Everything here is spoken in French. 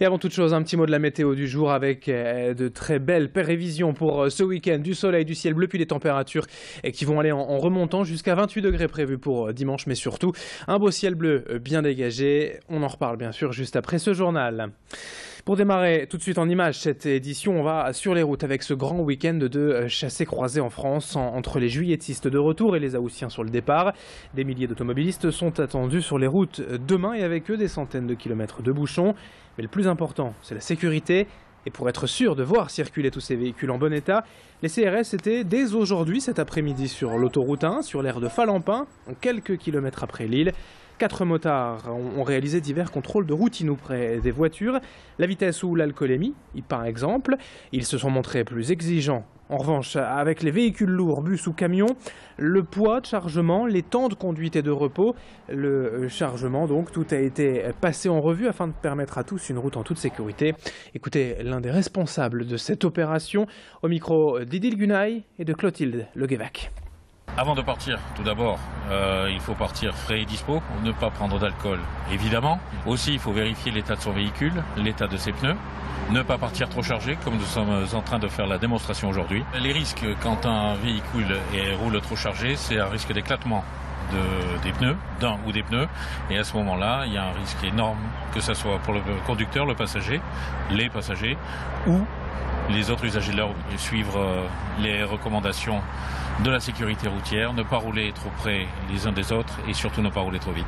Et avant toute chose, un petit mot de la météo du jour avec de très belles prévisions pour ce week-end. Du soleil, du ciel bleu, puis des températures qui vont aller en remontant jusqu'à 28 degrés prévus pour dimanche, mais surtout un beau ciel bleu bien dégagé. On en reparle bien sûr juste après ce journal. Pour démarrer tout de suite en images cette édition, on va sur les routes avec ce grand week-end de chassés-croisés en France entre les juilletistes de retour et les Haussiens sur le départ. Des milliers d'automobilistes sont attendus sur les routes demain et avec eux des centaines de kilomètres de bouchons. Mais le plus important, c'est la sécurité. Et pour être sûr de voir circuler tous ces véhicules en bon état, les CRS étaient dès aujourd'hui cet après-midi sur l'autoroute 1, sur l'aire de Falampin, quelques kilomètres après Lille. 4 motards ont réalisé divers contrôles de routine auprès des voitures, la vitesse ou l'alcoolémie, par exemple. Ils se sont montrés plus exigeants. En revanche, avec les véhicules lourds, bus ou camions, le poids de chargement, les temps de conduite et de repos, le chargement, donc tout a été passé en revue afin de permettre à tous une route en toute sécurité. Écoutez l'un des responsables de cette opération au micro d'Idil Gunay et de Clotilde Leguévac. Avant de partir, tout d'abord, il faut partir frais et dispo, ne pas prendre d'alcool, évidemment. Aussi, il faut vérifier l'état de son véhicule, l'état de ses pneus. Ne pas partir trop chargé, comme nous sommes en train de faire la démonstration aujourd'hui. Les risques quand un véhicule roule trop chargé, c'est un risque d'éclatement des pneus, d'un ou des pneus. Et à ce moment-là, il y a un risque énorme, que ce soit pour le conducteur, le passager, les passagers ou les autres usagers de la route. Suivre les recommandations de la sécurité routière, ne pas rouler trop près les uns des autres et surtout ne pas rouler trop vite.